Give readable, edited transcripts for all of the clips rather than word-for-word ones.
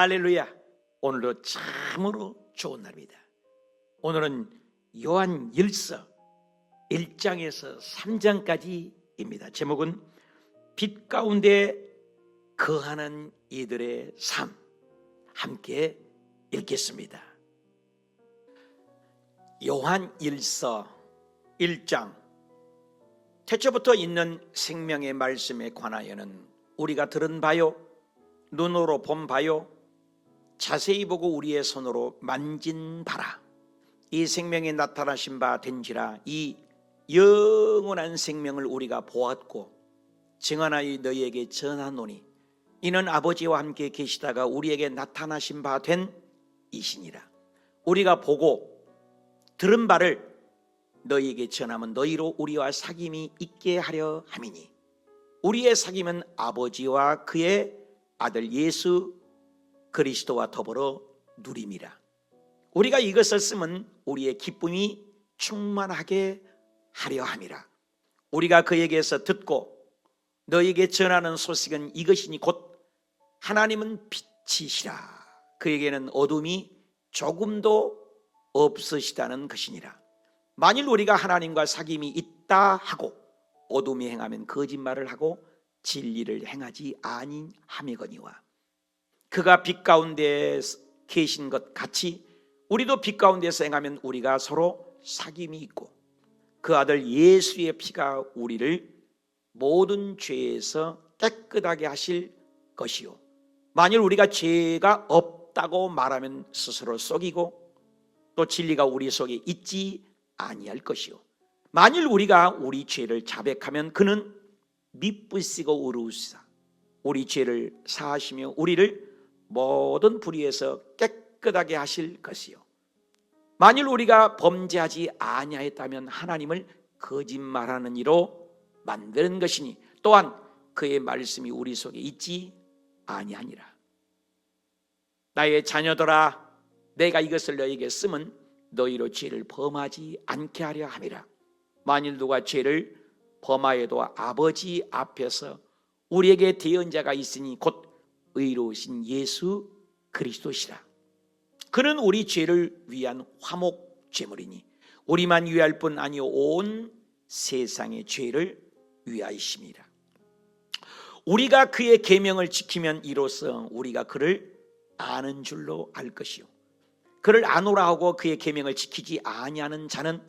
할렐루야. 오늘도 참으로 좋은 날입니다. 오늘은 요한일서 1장에서 3장까지입니다. 제목은 빛 가운데 거하는 이들의 삶. 함께 읽겠습니다. 요한일서 1장. 태초부터 있는 생명의 말씀에 관하여는 우리가 들은 바요, 눈으로 본 바요, 자세히 보고 우리의 손으로 만진 바라. 이 생명이 나타나신 바 된지라. 이 영원한 생명을 우리가 보았고 증언하여 너희에게 전하노니 이는 아버지와 함께 계시다가 우리에게 나타나신 바 된 이시니라. 우리가 보고 들은 바를 너희에게 전하면 너희로 우리와 사귐이 있게 하려 함이니 우리의 사귐은 아버지와 그의 아들 예수 그리스도와 더불어 누림이라. 우리가 이것을 쓰면 우리의 기쁨이 충만하게 하려 함이라. 우리가 그에게서 듣고 너희에게 전하는 소식은 이것이니 곧 하나님은 빛이시라. 그에게는 어둠이 조금도 없으시다는 것이니라. 만일 우리가 하나님과 사귐이 있다 하고 어둠이 행하면 거짓말을 하고 진리를 행하지 아니함이거니와 그가 빛 가운데 계신 것 같이 우리도 빛 가운데서 행하면 우리가 서로 사귐이 있고 그 아들 예수의 피가 우리를 모든 죄에서 깨끗하게 하실 것이요 만일 우리가 죄가 없다고 말하면 스스로 속이고 또 진리가 우리 속에 있지 아니할 것이요 만일 우리가 우리 죄를 자백하면 그는 미쁘시고 의로우시사 우리 죄를 사하시며 우리를 모든 불의에서 깨끗하게 하실 것이요 만일 우리가 범죄하지 아니하였다면 하나님을 거짓말하는 이로 만드는 것이니 또한 그의 말씀이 우리 속에 있지 아니하니라. 나의 자녀들아, 내가 이것을 너희에게 쓰면 너희로 죄를 범하지 않게 하려 함이라. 만일 누가 죄를 범하여도 아버지 앞에서 우리에게 대언자가 있으니 곧 의로우신 예수 그리스도시라. 그는 우리 죄를 위한 화목 제물이니 우리만 위할 뿐 아니요 온 세상의 죄를 위하이심이라. 우리가 그의 계명을 지키면 이로써 우리가 그를 아는 줄로 알 것이요 그를 아노라 하고 그의 계명을 지키지 아니하는 자는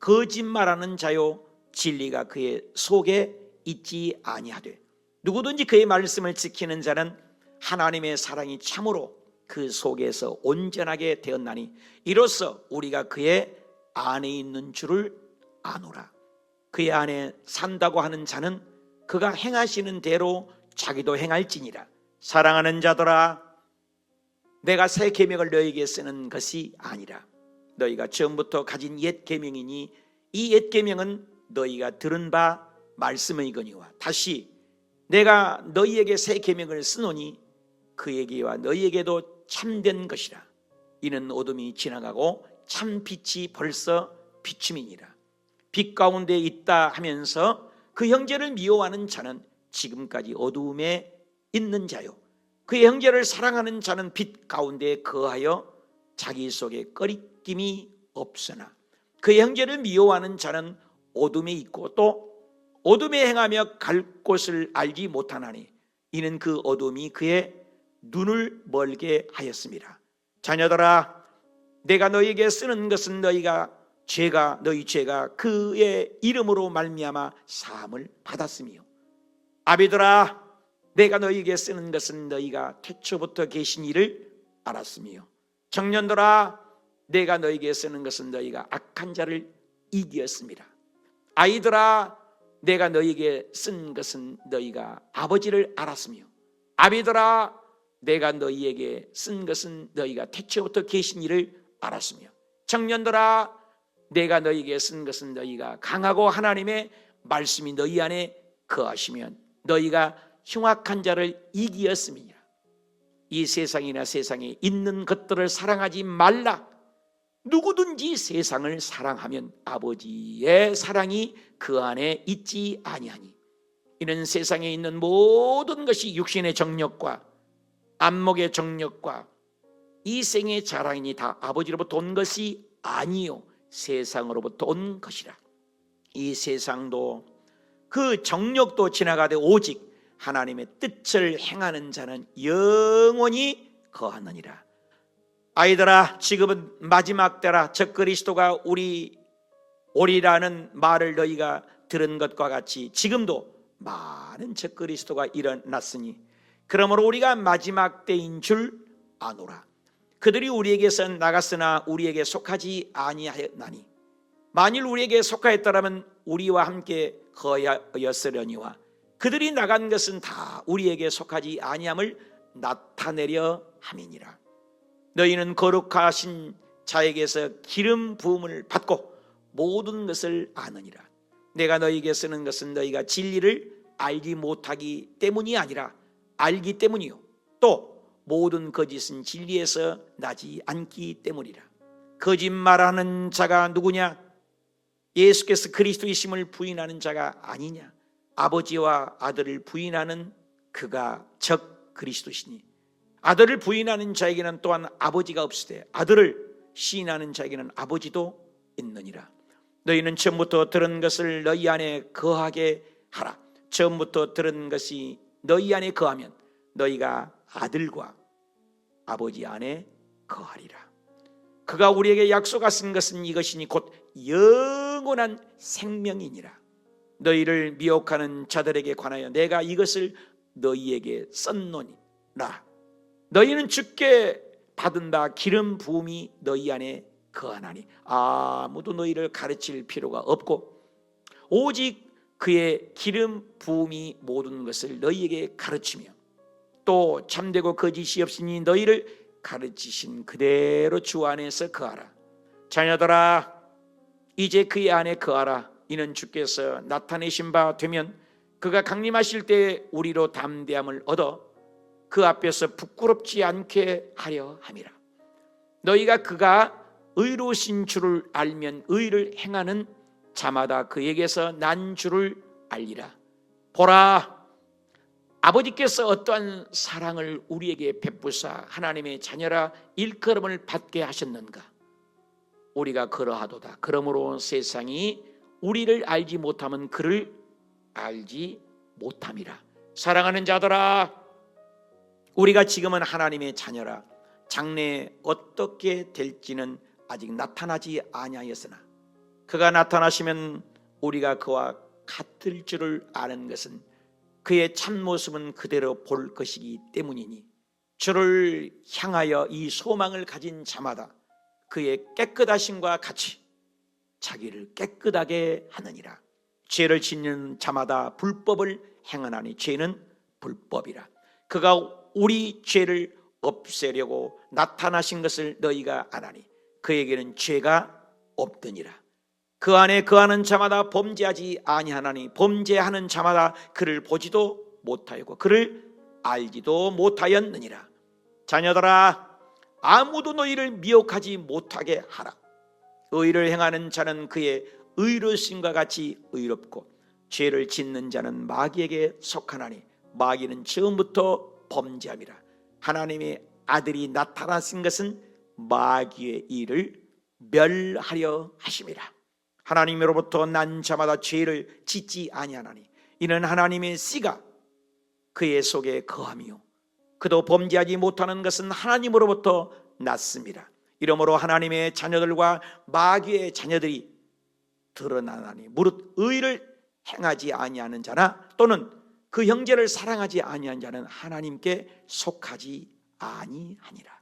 거짓말하는 자요 진리가 그의 속에 있지 아니하되 누구든지 그의 말씀을 지키는 자는 하나님의 사랑이 참으로 그 속에서 온전하게 되었나니 이로써 우리가 그의 안에 있는 줄을 아노라. 그의 안에 산다고 하는 자는 그가 행하시는 대로 자기도 행할지니라. 사랑하는 자들아, 내가 새 계명을 너희에게 쓰는 것이 아니라 너희가 처음부터 가진 옛 계명이니 이 옛 계명은 너희가 들은 바 말씀이거니와 다시 내가 너희에게 새 계명을 쓰노니 그에게와 너희에게도 참된 것이라. 이는 어둠이 지나가고 참 빛이 벌써 비춤이니라. 빛 가운데 있다 하면서 그 형제를 미워하는 자는 지금까지 어두움에 있는 자요 그의 형제를 사랑하는 자는 빛 가운데 거하여 자기 속에 꺼리낌이 없으나 그의 형제를 미워하는 자는 어둠에 있고 또 어둠에 행하며 갈 곳을 알지 못하나니 이는 그 어둠이 그의 눈을 멀게 하였습니다. 자녀들아, 내가 너희에게 쓰는 것은 너희 죄가 그의 이름으로 말미암아 사함을 받았으며 아비들아, 내가 너희에게 쓰는 것은 너희가 태초부터 계신 이를 알았으며 청년들아, 내가 너희에게 쓰는 것은 너희가 악한 자를 이기었습니다. 아이들아, 내가 너희에게 쓴 것은 너희가 아버지를 알았으며 아비들아, 내가 너희에게 쓴 것은 너희가 태초부터 계신 이를 알았으며 청년들아, 내가 너희에게 쓴 것은 너희가 강하고 하나님의 말씀이 너희 안에 거하시면 너희가 흉악한 자를 이기었음이니라. 이 세상이나 세상에 있는 것들을 사랑하지 말라. 누구든지 세상을 사랑하면 아버지의 사랑이 그 안에 있지 아니하니 이는 세상에 있는 모든 것이 육신의 정욕과 안목의 정력과 이생의 자랑이니 다 아버지로부터 온 것이 아니요 세상으로부터 온 것이라. 이 세상도 그 정력도 지나가되 오직 하나님의 뜻을 행하는 자는 영원히 거하느니라. 아이들아, 지금은 마지막 때라. 적그리스도가 오리라는 말을 너희가 들은 것과 같이 지금도 많은 적그리스도가 일어났으니 그러므로 우리가 마지막 때인 줄 아노라. 그들이 우리에게서 나갔으나 우리에게 속하지 아니하였나니 만일 우리에게 속하였더라면 우리와 함께 거하였으려니와 그들이 나간 것은 다 우리에게 속하지 아니함을 나타내려 함이니라. 너희는 거룩하신 자에게서 기름 부음을 받고 모든 것을 아느니라. 내가 너희에게 쓰는 것은 너희가 진리를 알지 못하기 때문이 아니라 알기 때문이요 또 모든 거짓은 진리에서 나지 않기 때문이라. 거짓말하는 자가 누구냐? 예수께서 그리스도이심을 부인하는 자가 아니냐? 아버지와 아들을 부인하는 그가 적 그리스도시니 아들을 부인하는 자에게는 또한 아버지가 없으되 아들을 시인하는 자에게는 아버지도 있느니라. 너희는 처음부터 들은 것을 너희 안에 거하게 하라. 처음부터 들은 것이 너희 안에 거하면 너희가 아들과 아버지 안에 거하리라. 그가 우리에게 약속하신 것은 이것이니 곧 영원한 생명이니라. 너희를 미혹하는 자들에게 관하여 내가 이것을 너희에게 썼노니라. 너희는 주께 받은 바 기름 부음이 너희 안에 거하나니 아무도 너희를 가르칠 필요가 없고 오직 그의 기름 부음이 모든 것을 너희에게 가르치며 또 참되고 거짓이 없으니 너희를 가르치신 그대로 주 안에서 거하라. 자녀들아, 이제 그의 안에 거하라. 이는 주께서 나타내신 바 되면 그가 강림하실 때 우리로 담대함을 얻어 그 앞에서 부끄럽지 않게 하려 함이라. 너희가 그가 의로우신 줄을 알면 의를 행하는 자마다 그에게서 난 줄을 알리라. 보라, 아버지께서 어떠한 사랑을 우리에게 베푸사 하나님의 자녀라 일컬음을 받게 하셨는가? 우리가 그러하도다. 그러므로 세상이 우리를 알지 못하면 그를 알지 못함이라. 사랑하는 자들아, 우리가 지금은 하나님의 자녀라. 장래에 어떻게 될지는 아직 나타나지 아니하였으나 그가 나타나시면 우리가 그와 같을 줄을 아는 것은 그의 참모습은 그대로 볼 것이기 때문이니 주를 향하여 이 소망을 가진 자마다 그의 깨끗하심과 같이 자기를 깨끗하게 하느니라. 죄를 짓는 자마다 불법을 행하나니 죄는 불법이라. 그가 우리 죄를 없애려고 나타나신 것을 너희가 아나니 그에게는 죄가 없더니라. 그 안에 거하는 자마다 범죄하지 아니하나니 범죄하는 자마다 그를 보지도 못하였고 그를 알지도 못하였느니라. 자녀들아, 아무도 너희를 미혹하지 못하게 하라. 의를 행하는 자는 그의 의로우심과 같이 의롭고 죄를 짓는 자는 마귀에게 속하나니 마귀는 처음부터 범죄함이라. 하나님의 아들이 나타나신 것은 마귀의 일을 멸하려 하심이라. 하나님으로부터 난 자마다 죄를 짓지 아니하나니 이는 하나님의 씨가 그의 속에 거함이요 그도 범죄하지 못하는 것은 하나님으로부터 났습니다. 이러므로 하나님의 자녀들과 마귀의 자녀들이 드러나나니 무릇 의를 행하지 아니하는 자나 또는 그 형제를 사랑하지 아니한 자는 하나님께 속하지 아니하니라.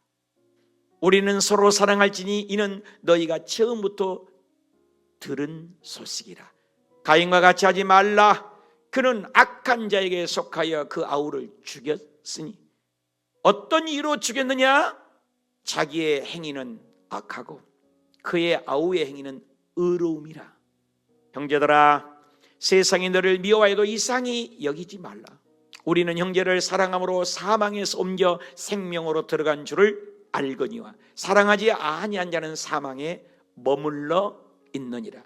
우리는 서로 사랑할지니 이는 너희가 처음부터 들은 소식이라. 가인과 같이 하지 말라. 그는 악한 자에게 속하여 그 아우를 죽였으니 어떤 이유로 죽였느냐? 자기의 행위는 악하고 그의 아우의 행위는 의로움이라. 형제들아, 세상이 너를 미워해도 이상히 여기지 말라. 우리는 형제를 사랑함으로 사망에서 옮겨 생명으로 들어간 줄을 알거니와 사랑하지 아니한 자는 사망에 머물러 있느니라.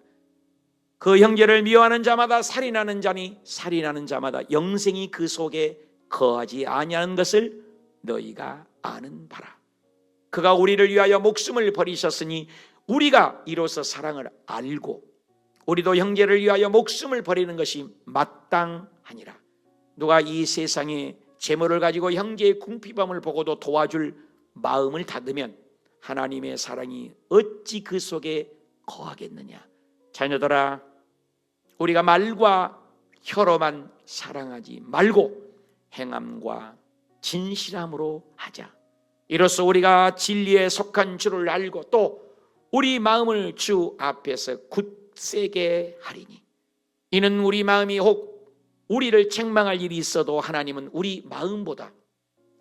그 형제를 미워하는 자마다 살인하는 자니 살인하는 자마다 영생이 그 속에 거하지 아니하는 것을 너희가 아는 바라. 그가 우리를 위하여 목숨을 버리셨으니 우리가 이로써 사랑을 알고 우리도 형제를 위하여 목숨을 버리는 것이 마땅하니라. 누가 이 세상에 재물을 가지고 형제의 궁핍함을 보고도 도와줄 마음을 닫으면 하나님의 사랑이 어찌 그 속에 거하겠느냐. 자녀들아, 우리가 말과 혀로만 사랑하지 말고 행함과 진실함으로 하자. 이로써 우리가 진리에 속한 줄을 알고 또 우리 마음을 주 앞에서 굳세게 하리니 이는 우리 마음이 혹 우리를 책망할 일이 있어도 하나님은 우리 마음보다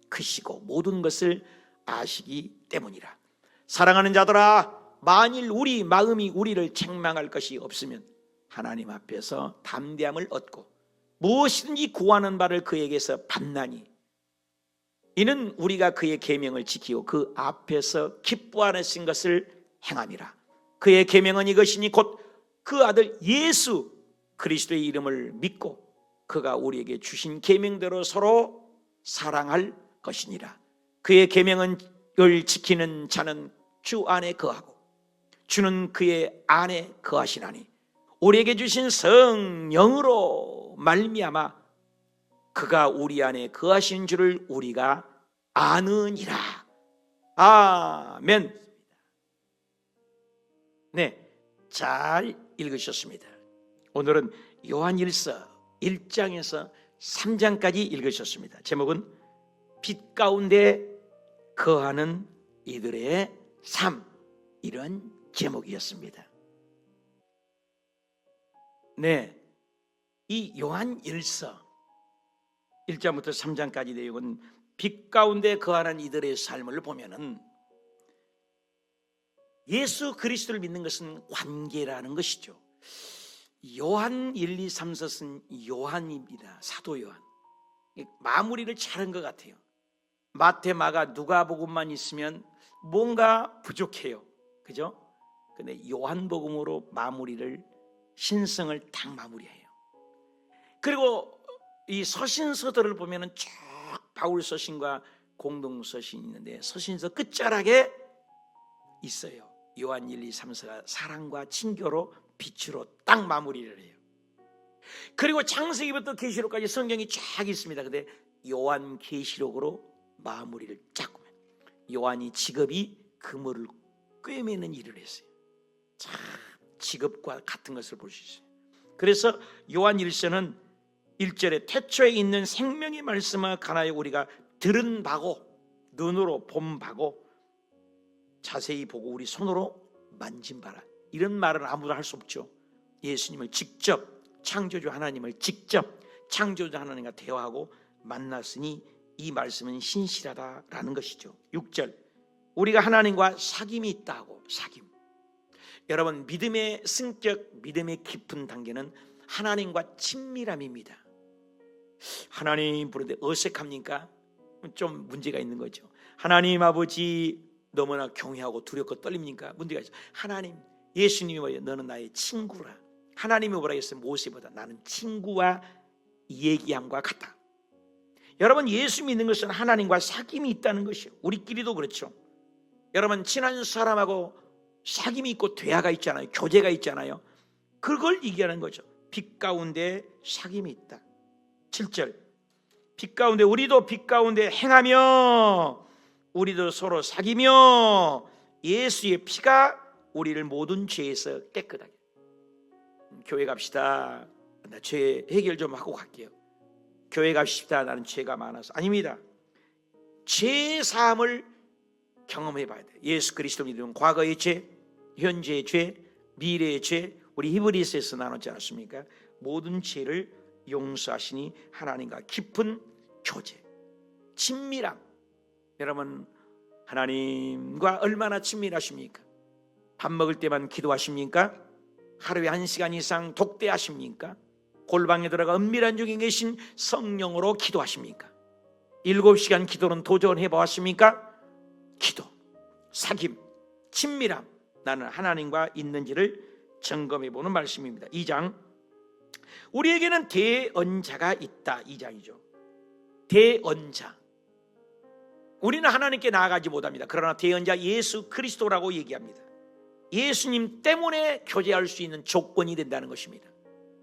크시고 모든 것을 아시기 때문이라. 사랑하는 자들아, 만일 우리 마음이 우리를 책망할 것이 없으면 하나님 앞에서 담대함을 얻고 무엇이든지 구하는 바를 그에게서 받나니 이는 우리가 그의 계명을 지키고 그 앞에서 기뻐하신 것을 행함이라. 그의 계명은 이것이니 곧 그 아들 예수 그리스도의 이름을 믿고 그가 우리에게 주신 계명대로 서로 사랑할 것이니라. 그의 계명을 지키는 자는 주 안에 거하고 주는 그의 안에 거하시나니 우리에게 주신 성령으로 말미암아 그가 우리 안에 거하신 줄을 우리가 아느니라. 아멘. 네, 잘 읽으셨습니다. 오늘은 요한일서 1장에서 3장까지 읽으셨습니다. 제목은 빛 가운데 거하는 이들의 삶, 이런 제목이었습니다. 네, 이 요한일서 1장부터 3장까지 내용은 빛 가운데 거하는 이들의 삶을 보면은 예수 그리스도를 믿는 것은 관계라는 것이죠. 요한 1, 2, 3, 4는 요한입니다. 사도 요한. 마무리를 잘한 것 같아요. 마태, 마가, 누가복음만 있으면 뭔가 부족해요. 그죠? 근데 요한복음으로 마무리를, 신성을 딱 마무리해요. 그리고 이 서신서들을 보면은 쭉 바울 서신과 공동 서신이 있는데 서신서 끝자락에 있어요. 요한 1, 2, 3, 4가 사랑과 친교로 빛으로 딱 마무리를 해요. 그리고 창세기부터 계시록까지 성경이 쫙 있습니다. 근데 요한 계시록으로 마무리를 쫙. 요한이 직업이 그물을 꿰매는 일을 했어요. 참 직업과 같은 것을 볼 수 있어요. 그래서 요한 1서는 1절에 태초에 있는 생명의 말씀을 가나요 우리가 들은 바고 눈으로 본 바고 자세히 보고 우리 손으로 만진 바라. 이런 말은 아무도 할 수 없죠. 예수님을 직접, 창조주 하나님을 직접 창조주 하나님과 대화하고 만났으니 이 말씀은 신실하다라는 것이죠. 6절, 우리가 하나님과 사귐이 있다고. 사귐. 여러분, 믿음의 승격, 믿음의 깊은 단계는 하나님과 친밀함입니다. 하나님 부르는데 어색합니까? 좀 문제가 있는 거죠. 하나님 아버지 너무나 경외하고 두렵고 떨립니까? 문제가 있죠. 하나님, 예수님이 뭐예요? 너는 나의 친구라. 하나님이 뭐라 했어요? 모세보다 나는 친구와 얘기함과 같다. 여러분, 예수 믿는 것은 하나님과 사귐이 있다는 것이요. 우리끼리도 그렇죠. 여러분, 친한 사람하고 사귐이 있고 대화가 있잖아요. 교제가 있잖아요. 그걸 얘기하는 거죠. 빛 가운데 사귐이 있다. 7절, 빛 가운데 우리도 빛 가운데 행하며 우리도 서로 사귀며 예수의 피가 우리를 모든 죄에서 깨끗하게. 교회 갑시다. 나 죄 해결 좀 하고 갈게요. 교회 갑시다. 나는 죄가 많아서. 아닙니다. 죄 사함을 경험해 봐야 돼요. 예수 그리스도 믿으면 과거의 죄, 현재의 죄, 미래의 죄, 우리 히브리서에서 나눴지 않았습니까? 모든 죄를 용서하시니 하나님과 깊은 교제, 친밀함. 여러분, 하나님과 얼마나 친밀하십니까? 밥 먹을 때만 기도하십니까? 하루에 1시간 이상 독대하십니까? 골방에 들어가 은밀한 중에 계신 성령으로 기도하십니까? 7시간 기도는 도전해 보았습니까? 기도, 사귐, 친밀함, 나는 하나님과 있는지를 점검해 보는 말씀입니다. 2장, 우리에게는 대언자가 있다. 2장이죠. 대언자. 우리는 하나님께 나아가지 못합니다. 그러나 대언자 예수 그리스도라고 얘기합니다. 예수님 때문에 교제할 수 있는 조건이 된다는 것입니다.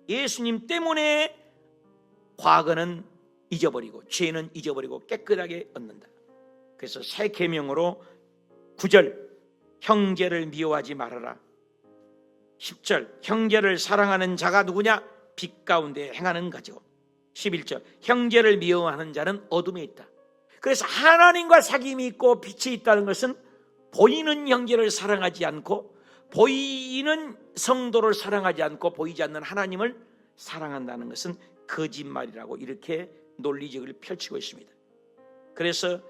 예수님 때문에 과거는 잊어버리고 죄는 잊어버리고 깨끗하게 얻는다. 그래서 새 계명으로 9절 형제를 미워하지 말아라. 10절 형제를 사랑하는 자가 누구냐? 빛 가운데 행하는 거죠. 11절 형제를 미워하는 자는 어둠에 있다. 그래서 하나님과 사귐이 있고 빛이 있다는 것은 보이는 형제를 사랑하지 않고 보이는 성도를 사랑하지 않고 보이지 않는 하나님을 사랑한다는 것은 거짓말이라고 이렇게 논리적을 펼치고 있습니다. 그래서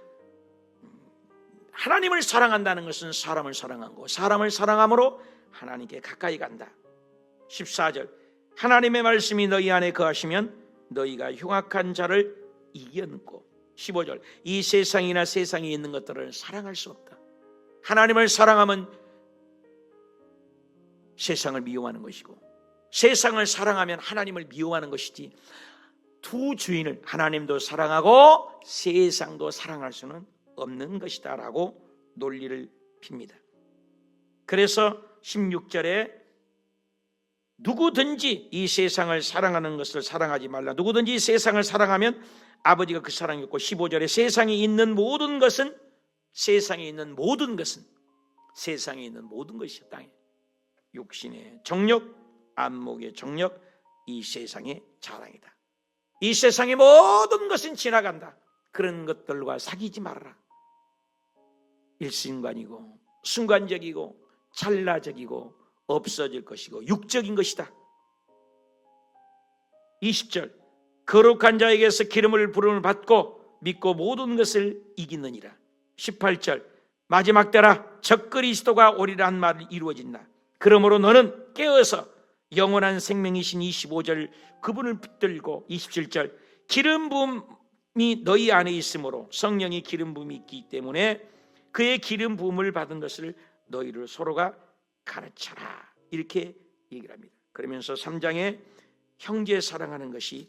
하나님을 사랑한다는 것은 사람을 사랑한 거, 사람을 사랑함으로 하나님께 가까이 간다. 14절 하나님의 말씀이 너희 안에 거하시면 너희가 흉악한 자를 이겨놓고 15절 이 세상이나 세상에 있는 것들을 사랑할 수 없다. 하나님을 사랑하면 세상을 미워하는 것이고 세상을 사랑하면 하나님을 미워하는 것이지 두 주인을 하나님도 사랑하고 세상도 사랑할 수는 없는 것이다 라고 논리를 핍니다. 그래서 16절에 누구든지 이 세상을 사랑하는 것을 사랑하지 말라. 누구든지 세상을 사랑하면 아버지가 그 사랑이 없고 15절에 세상에 있는 모든 것은 세상에 있는 모든 것은 세상에 있는 모든 것이 땅에 육신의 정욕, 안목의 정욕, 이 세상의 자랑이다. 이 세상의 모든 것은 지나간다. 그런 것들과 사귀지 말아라. 일순간이고 순간적이고 찰나적이고 없어질 것이고 육적인 것이다. 20절 거룩한 자에게서 기름을 부름을 받고 믿고 모든 것을 이기느니라. 18절 마지막 때라 적그리스도가 오리라 한 말이 이루어진다. 그러므로 너는 깨어서 영원한 생명이신 25절 그분을 붙들고 27절 기름 부음이 너희 안에 있으므로 성령이 기름 부음이 있기 때문에 그의 기름 부음을 받은 것을 너희를 서로가 가르쳐라 이렇게 얘기를 합니다. 그러면서 3장에 형제 사랑하는 것이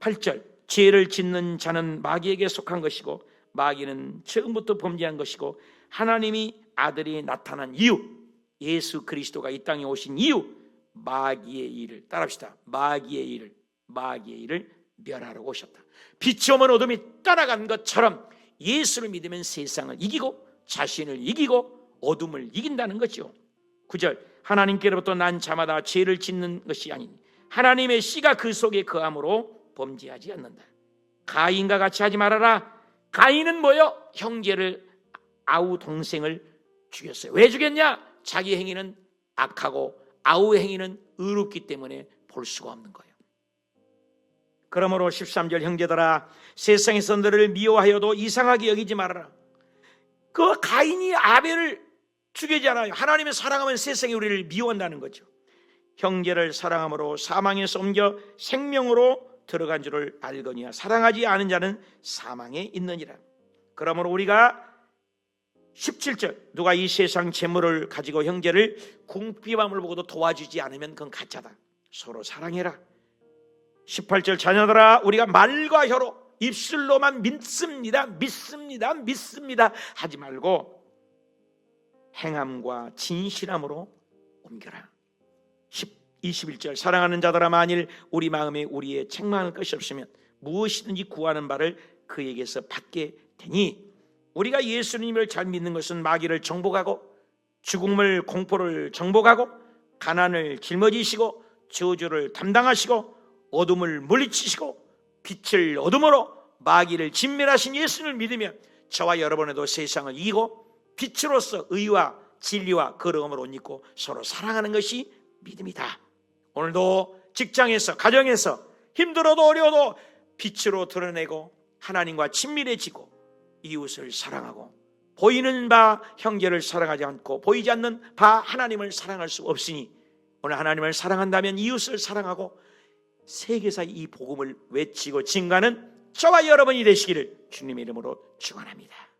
8절 죄를 짓는 자는 마귀에게 속한 것이고 마귀는 처음부터 범죄한 것이고 하나님이 아들이 나타난 이유 예수 그리스도가 이 땅에 오신 이유 마귀의 일을 따라합시다. 마귀의 일을 멸하러 오셨다. 빛이 오면 어둠이 떠나간 것처럼 예수를 믿으면 세상을 이기고 자신을 이기고 어둠을 이긴다는 거죠. 9절 하나님께로부터 난 자마다 죄를 짓는 것이 아닌 하나님의 씨가 그 속에 거함으로 범죄하지 않는다. 가인과 같이 하지 말아라. 가인은 뭐요? 형제를 아우 동생을 죽였어요. 왜 죽였냐? 자기 행위는 악하고 아우 행위는 의롭기 때문에 볼 수가 없는 거예요. 그러므로 13절 형제들아 세상에서 너를 미워하여도 이상하게 여기지 말아라. 그 가인이 아벨을 죽이잖아요. 하나님의 사랑하면 세상이 우리를 미워한다는 거죠. 형제를 사랑함으로 사망에서 옮겨 생명으로 들어간 줄을 알거니와 사랑하지 않은 자는 사망에 있느니라. 그러므로 우리가 17절 누가 이 세상 재물을 가지고 형제를 궁핍함을 보고도 도와주지 않으면 그건 가짜다. 서로 사랑해라. 18절 자녀들아 우리가 말과 혀로 입술로만 믿습니다 하지 말고 행함과 진실함으로 옮겨라. 21절 사랑하는 자들아 만일 우리 마음에 우리의 책망할 것이 없으면 무엇이든지 구하는 바를 그에게서 받게 되니 우리가 예수님을 잘 믿는 것은 마귀를 정복하고 죽음을 공포를 정복하고 가난을 짊어지시고 저주를 담당하시고 어둠을 물리치시고 빛을 어둠으로 마귀를 진멸하신 예수님을 믿으면 저와 여러분에도 세상을 이기고 빛으로서 의와 진리와 거룩함을 옷 입고 서로 사랑하는 것이 믿음이다. 오늘도 직장에서 가정에서 힘들어도 어려워도 빛으로 드러내고 하나님과 친밀해지고 이웃을 사랑하고 보이는 바 형제를 사랑하지 않고 보이지 않는 바 하나님을 사랑할 수 없으니 오늘 하나님을 사랑한다면 이웃을 사랑하고 세계사 이 복음을 외치고 증가하는 저와 여러분이 되시기를 주님의 이름으로 축원합니다.